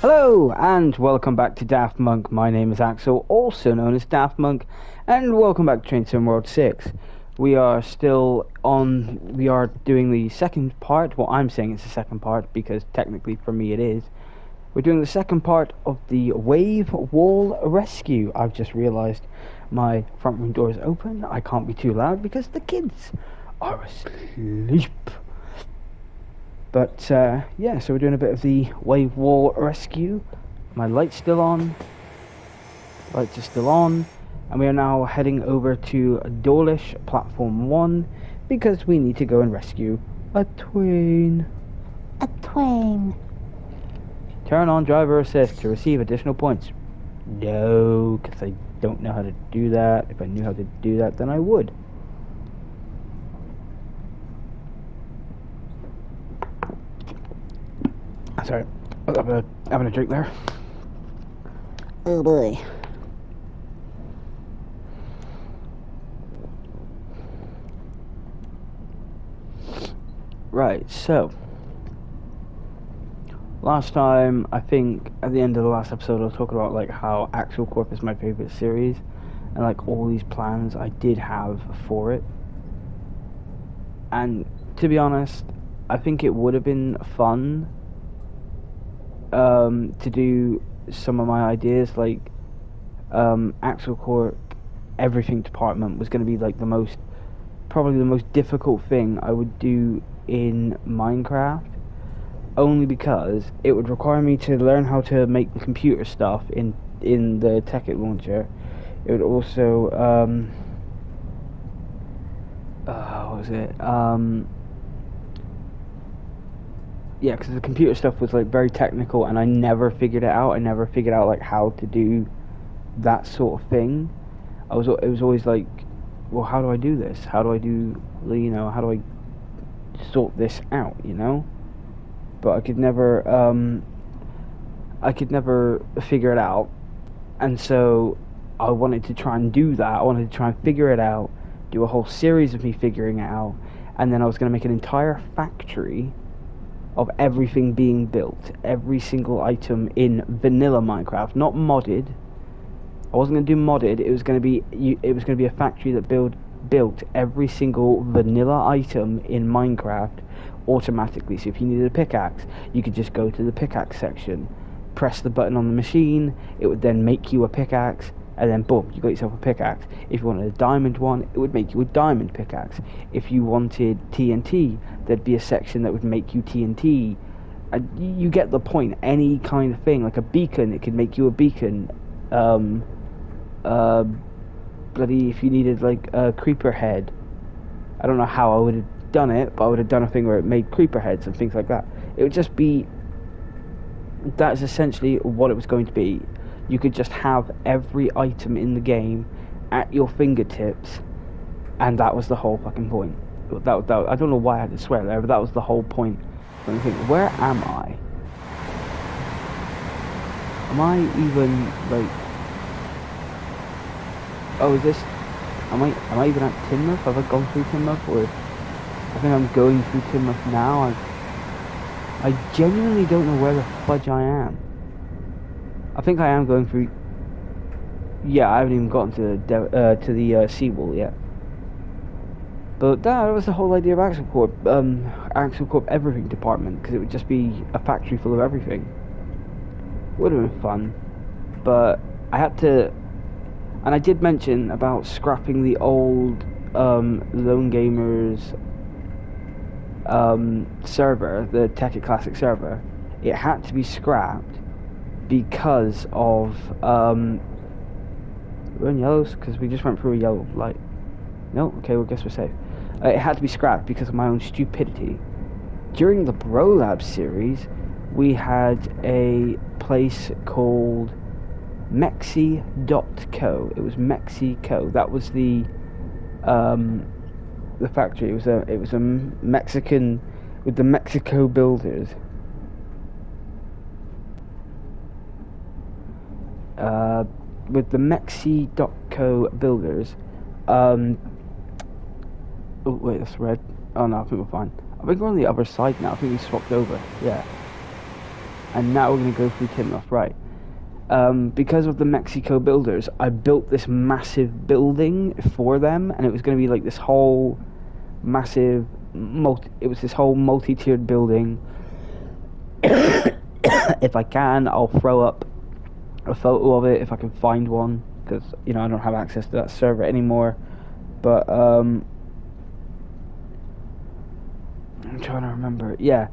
Hello and welcome back to Daftmunk. My name is Axel, also known as Daftmunk, and welcome back to Train Sim World 6. We are doing the second part. Well, I'm saying it's the second part because technically for me it is. We're doing the second part of the Wave Wall Rescue. I've just realised my front room door is open. I can't be too loud because the kids are asleep. But, yeah, so we're doing a bit of the wave wall rescue. My light's still on. Lights are still on. And we are now heading over to Dawlish Platform 1 because we need to go and rescue a twain. A twain. Turn on driver assist to receive additional points. No, because I don't know how to do that. If I knew how to do that, then I would. Sorry, I was having a drink there. Oh boy. Right, so last time, I think at the end of the last episode, I was talking about like how Axel Corp is my favorite series, and like all these plans I did have for it. And to be honest, I think it would have been fun to do some of my ideas, like Axel Corp everything department was going to be like probably the most difficult thing I would do in Minecraft, only because it would require me to learn how to make computer stuff in the Tekkit launcher. It would also what was it? Yeah, because the computer stuff was like very technical, and I never figured it out. I never figured out like how to do that sort of thing. It was always like, well, how do I do this? How do I do, how do I sort this out? But I could never figure it out, and so I wanted to try and do that. I wanted to try and figure it out, do a whole series of me figuring it out, and then I was going to make an entire factory of everything being built, every single item in vanilla Minecraft, not modded. I wasn't going to do modded. It was going to be a factory that built every single vanilla item in Minecraft automatically. So if you needed a pickaxe, you could just go to the pickaxe section, press the button on the machine, it would then make you a pickaxe, and then boom, you got yourself a pickaxe. If you wanted a diamond one, it would make you a diamond pickaxe. If you wanted TNT, there'd be a section that would make you TNT. And you get the point. Any kind of thing, like a beacon, it could make you a beacon. Bloody, if you needed like a creeper head, I don't know how I would have done it, but I would have done a thing where it made creeper heads and things like that. It would just be, that's essentially what it was going to be. You could just have every item in the game at your fingertips, and that was the whole fucking point. That I don't know why I had to swear there, but that was the whole point. I'm thinking, where am I? Am I even like? Oh, is this? Am I even at Tinmouth? Have I gone through Tinmouth, or I think I'm going through Tinmouth now? I genuinely don't know where the fudge I am. I think I am going through. Yeah, I haven't even gotten to the seawall yet. But that was the whole idea of Axel Corp. Axel Corp everything department, because it would just be a factory full of everything. Would have been fun, but I had to. And I did mention about scrapping the old Lone Gamers server, the Tekkit Classic server. It had to be scrapped because of we're in yellows because we just went through a yellow light. No, okay, well, guess we're safe. It had to be scrapped because of my own stupidity. During the Bro Lab series, we had a place called Mexi.co. It was Mexi.co. That was the factory. It was a Mexican with the Mexico builders. With the Mexi.co builders. Oh wait, that's red. Oh no, I think we're fine. I think we're on the other side now. I think we swapped over. Yeah. And now we're going to go through Tinmouth, right. Because of the Mexico builders, I built this massive building for them, and it was going to be like this whole massive, this whole multi-tiered building. If I can, I'll throw up a photo of it if I can find one, because, you know, I don't have access to that server anymore. But, I'm trying to remember. Yeah,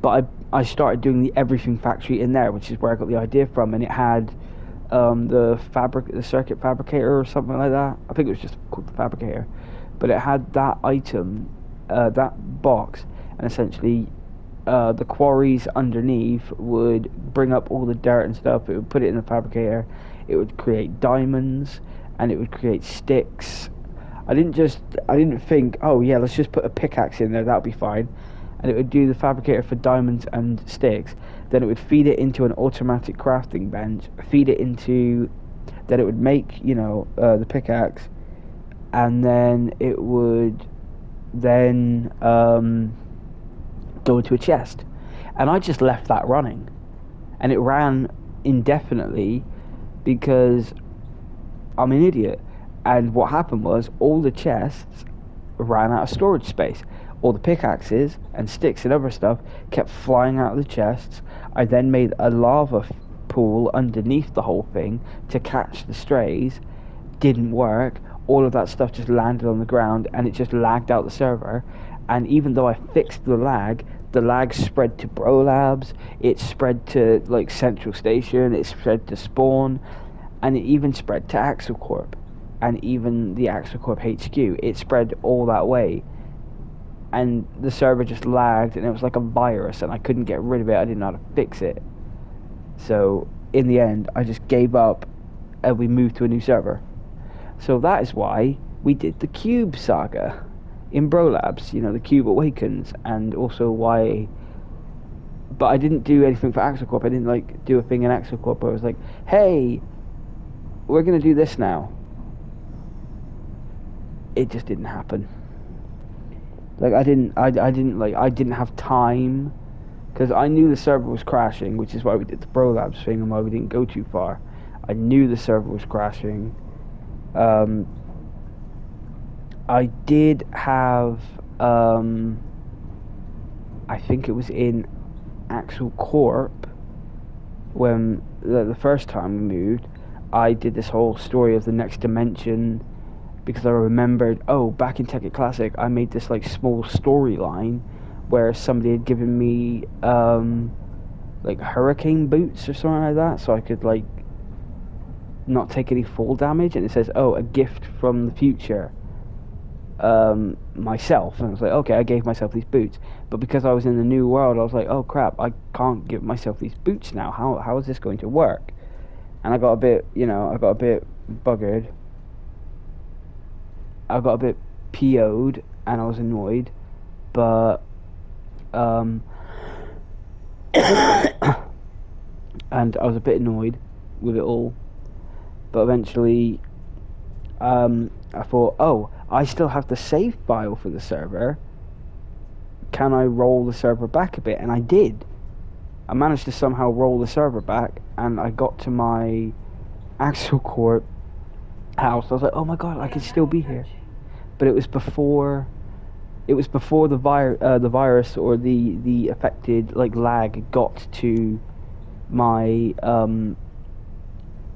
but I started doing the everything factory in there, which is where I got the idea from, and it had the circuit fabricator or something like that. I think it was just called the fabricator, but it had that item, that box, and essentially the quarries underneath would bring up all the dirt and stuff. It would put it in the fabricator. It would create diamonds, and it would create sticks. I didn't think, oh yeah, let's just put a pickaxe in there, that'll be fine. And it would do the fabricator for diamonds and sticks. Then it would feed it into an automatic crafting bench, then it would make, you know, the pickaxe, and then it would then go into a chest. And I just left that running, and it ran indefinitely because I'm an idiot. And what happened was all the chests ran out of storage space. All the pickaxes and sticks and other stuff kept flying out of the chests. I then made a lava pool underneath the whole thing to catch the strays. Didn't work. All of that stuff just landed on the ground, and it just lagged out the server. And even though I fixed the lag spread to Bro Labs, it spread to like Central Station, it spread to Spawn, and it even spread to Axel Corp, and even the Axel Corp HQ. It spread all that way, and the server just lagged, and it was like a virus, and I couldn't get rid of it. I didn't know how to fix it. So in the end, I just gave up, and we moved to a new server. So that is why we did the Cube saga in Bro Labs, you know, the Cube Awakens, and also why. But I didn't do anything for Axel Corp. I didn't like do a thing in Axel Corp. I was like, hey, we're gonna do this now. It just didn't happen. Like I didn't have time, because I knew the server was crashing, which is why we did the Bro Labs thing and why we didn't go too far. I knew the server was crashing. I did have, I think it was in Axel Corp, when the first time we moved, I did this whole story of the next dimension, because I remembered, oh, back in Tekkit Classic, I made this like small storyline where somebody had given me like hurricane boots or something like that, so I could like not take any fall damage, and it says, oh, a gift from the future, myself. And I was like, okay, I gave myself these boots, but because I was in the new world, I was like, oh crap, I can't give myself these boots now. How is this going to work? And I got a bit, you know, buggered. I got a bit PO'd, and I was annoyed, but and I was a bit annoyed with it all. But eventually, I thought, oh, I still have the save file for the server. Can I roll the server back a bit? And I did. I managed to somehow roll the server back, and I got to my Axel Corp house. I was like, oh my god, I can still be here. But it was before the virus or the affected like lag got to my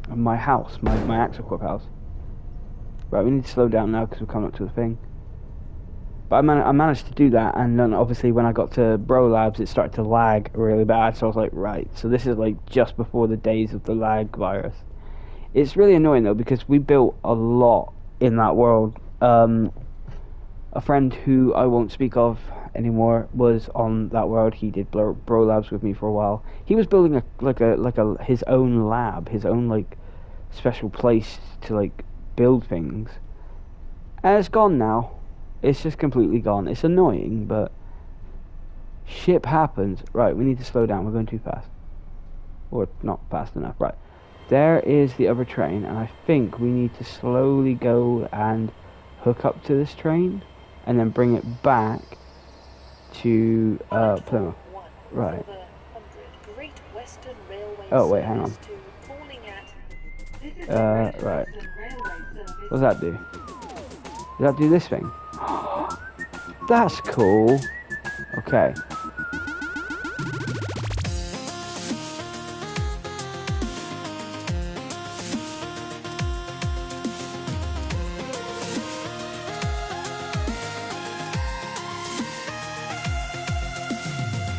my house, my Axel Corp house. Right, we need to slow down now because we're coming up to the thing. But I managed to do that, and then obviously when I got to Bro Labs, it started to lag really bad. So I was like, right, so this is like just before the days of the lag virus. It's really annoying though, because we built a lot in that world. A friend who I won't speak of anymore was on that world. He did Bro Labs with me for a while. He was building his own lab, his own like special place to like build things. And it's gone now. It's just completely gone. It's annoying, but shit happens. Right, we need to slow down. We're going too fast. Or not fast enough. Right. There is the other train, and I think we need to slowly go and hook up to this train, and then bring it back to Plymouth. Right. Oh wait, hang on. Right. What does that do? Does that do this thing? That's cool. Okay.